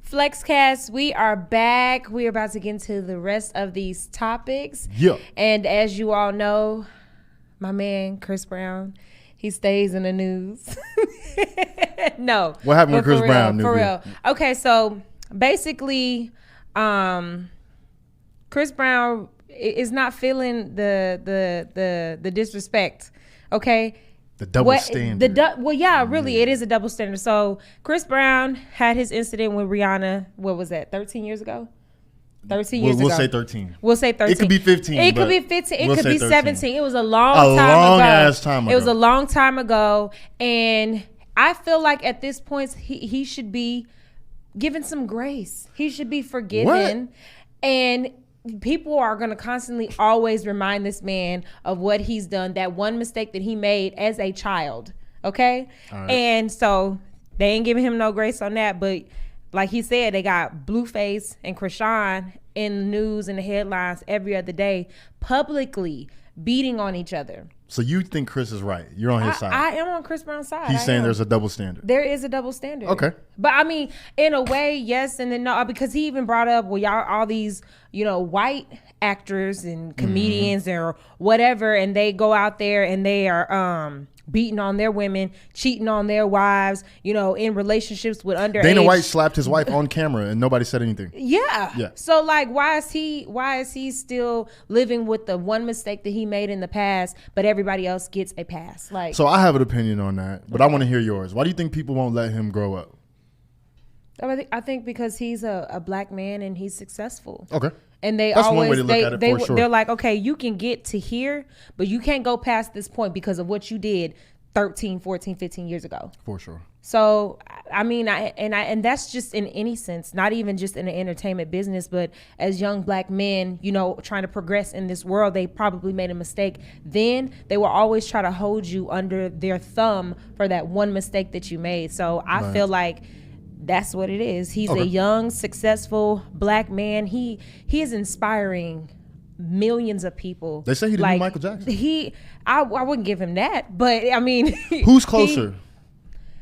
Flexcast, we are back. We're about to get into the rest of these topics. Yeah. And as you all know, my man, Chris Brown, he stays in the news. No. What happened with Chris Brown? For real. Okay, so basically, Chris Brown is not feeling the disrespect. Okay. The double standard. Really, it is a double standard. So Chris Brown had his incident with Rihanna. What was that? 13 years ago. 13 years ago. We'll say 13. We'll say 13. It could be 15. It could be 15. It we'll could be 13. 17. It was a long time ago. Ass time ago. It was a long time ago, and I feel like at this point he should be given some grace. He should be forgiven, What? and people are going to constantly always remind this man of what he's done, that one mistake that he made as a child. Okay. Right. And so they ain't giving him no grace on that. But like he said, they got Blueface and Krishan in the news and the headlines every other day, publicly beating on each other. So you think Chris is right? You're on his side. I am on Chris Brown's side. He's saying there's a double standard. There is a double standard. Okay. But I mean, in a way, yes and then no, because he even brought up, well, y'all, all these, white actors and comedians or whatever, and they go out there and they are beating on their women, cheating on their wives, in relationships with underage. Dana White slapped his wife on camera and nobody said anything. Yeah. So like, why is he still living with the one mistake that he made in the past, but everybody else gets a pass? Like, so I have an opinion on that, but I want to hear yours. Why do you think people won't let him grow up? I think because he's a black man and he's successful. Okay. And they That's always, one way to look at it, for sure. They're like, okay, you can get to here, but you can't go past this point because of what you did 13, 14, 15 years ago. For sure. So, I mean, and that's just in any sense, not even just in the entertainment business, but as young black men, trying to progress in this world, they probably made a mistake. Then they will always try to hold you under their thumb for that one mistake that you made. So I feel like that's what it is. He's a young, successful black man. He is inspiring millions of people. They say he the new Michael Jackson. I wouldn't give him that, but I mean, who's closer,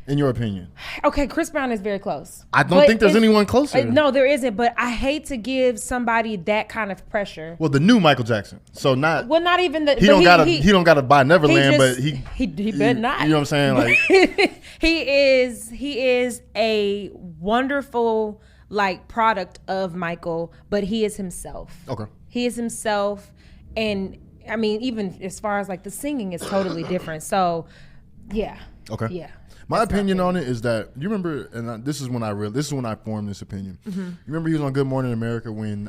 in your opinion? Okay, Chris Brown is very close. I don't think there's anyone closer. No, there isn't. But I hate to give somebody that kind of pressure. Well, the new Michael Jackson. So not. Well, not even the. He don't gotta buy Neverland, but he better not. You know what I'm saying? Like he is a wonderful product of Michael, but he is himself. Okay. He is himself, and I mean, even as far as the singing is totally different. So, yeah. Okay. Yeah. My opinion on it is that you remember, and this is when I formed this opinion. Mm-hmm. You remember he was on Good Morning America when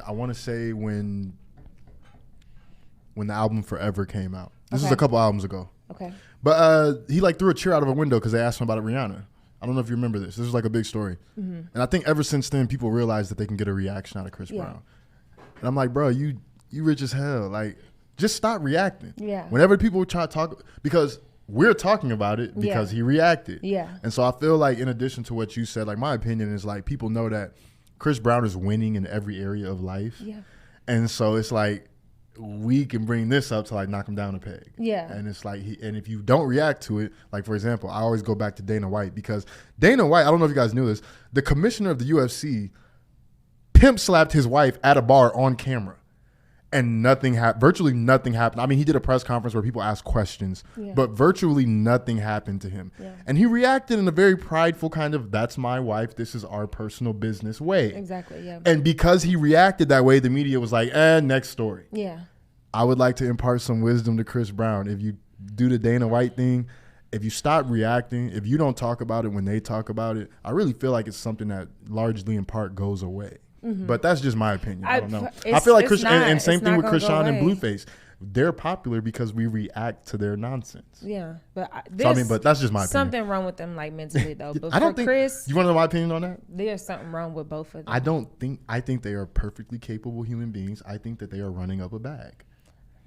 the album Forever came out. This was a couple albums ago. Okay. But he threw a chair out of a window because they asked him about Rihanna. I don't know if you remember this. This was a big story. Mm-hmm. And I think ever since then, people realized that they can get a reaction out of Chris Brown. And I'm like, bro, you rich as hell. Just stop reacting. Yeah. Whenever people try to talk, because we're talking about it because he reacted. Yeah. And so I feel like in addition to what you said, my opinion is people know that Chris Brown is winning in every area of life. Yeah. And so it's we can bring this up to knock him down a peg. Yeah. And it's and if you don't react to it, for example, I always go back to Dana White because Dana White, I don't know if you guys knew this, the commissioner of the UFC pimp slapped his wife at a bar on camera. And virtually nothing happened. I mean, he did a press conference where people asked questions, but virtually nothing happened to him. Yeah. And he reacted in a very prideful kind of, that's my wife, this is our personal business way. Exactly, yeah. And because he reacted that way, the media was like, next story. Yeah. I would like to impart some wisdom to Chris Brown. If you do the Dana White thing, if you stop reacting, if you don't talk about it when they talk about it, I really feel like it's something that largely in part goes away. Mm-hmm. But that's just my opinion. I don't know. I feel like and same thing with Krishan and Blueface. They're popular because we react to their nonsense. Yeah, but but that's just my opinion. Something wrong with them, mentally though. But I don't think. Chris, you want to know my opinion on that? There's something wrong with both of them. I think they are perfectly capable human beings. I think that they are running up a bag,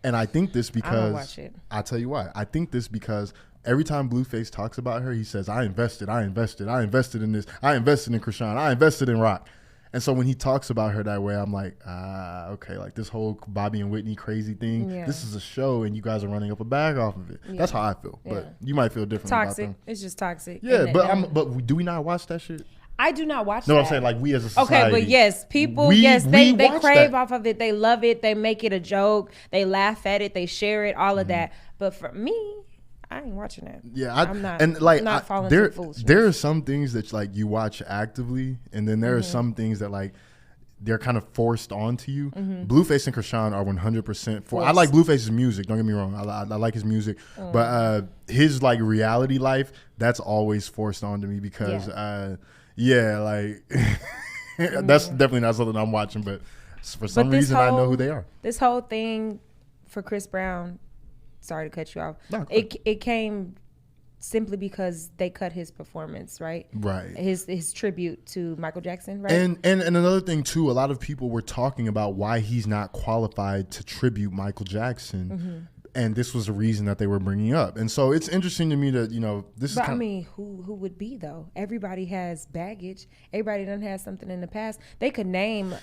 and I think this because I don't watch it. I'll tell you why. I think this because every time Blueface talks about her, he says, "I invested in this. I invested in Krishan. I invested in Rock." And so when he talks about her that way, I'm like, okay, this whole Bobby and Whitney crazy thing, this is a show and you guys are running up a bag off of it. Yeah. That's how I feel. But you might feel different toxic. about them. It's just toxic. Yeah, but do we not watch that shit? I do not watch No, that. I'm saying like we as a society. Okay, but yes, people, they crave off of it. They love it. They make it a joke. They laugh at it. They share it. All of that. But for me, I ain't watching that. Yeah, I'm not. And like not falling for foolishness. there are some things that like you watch actively, and then there are some things that like they're kind of forced onto you. Blueface and Krishan are 100% for. I like Blueface's music. Don't get me wrong. I like his music, but his like reality life, that's always forced onto me because like that's definitely not something I'm watching. But for some reason, I know who they are. This whole thing for Chris Brown. Sorry to cut you off. No, it came simply because they cut his performance, right? Right. His tribute to Michael Jackson, right? And another thing too, a lot of people were talking about why he's not qualified to tribute Michael Jackson. And this was a reason that they were bringing up. And so it's interesting to me that, this but is I mean, who would be though? Everybody has baggage. Everybody done had something in the past. They could name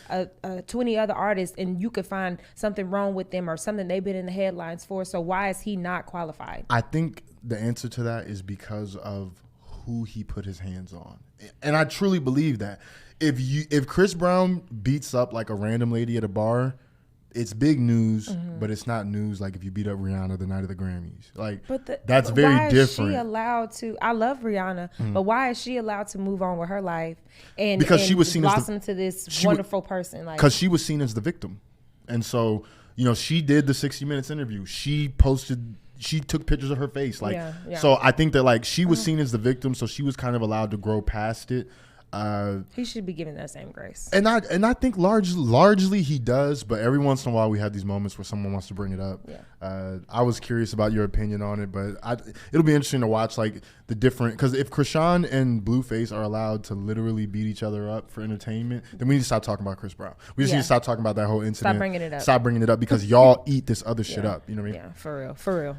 20 other artists and you could find something wrong with them or something they've been in the headlines for. So why is he not qualified? I think the answer to that is because of who he put his hands on. And I truly believe that. If Chris Brown beats up like a random lady at a bar, it's big news, but it's not news like if you beat up Rihanna the night of the Grammys. Like, that's very different. Why is she allowed to? I love Rihanna, but why is she allowed to move on with her life and because she was seen blossom to this wonderful person? Like, because she was seen as the victim, and so she did the 60 Minutes interview. She took pictures of her face, like. Yeah. So I think that like she was seen as the victim, so she was kind of allowed to grow past it. He should be given that same grace. And I think largely he does, but every once in a while we have these moments where someone wants to bring it up. Yeah. I was curious about your opinion on it, but it'll be interesting to watch like the different, because if Krishan and Blueface are allowed to literally beat each other up for entertainment, then we need to stop talking about Chris Brown. We just need to stop talking about that whole incident. Stop bringing it up. Stop bringing it up because y'all eat this other shit up. You know what I mean? Yeah, for real.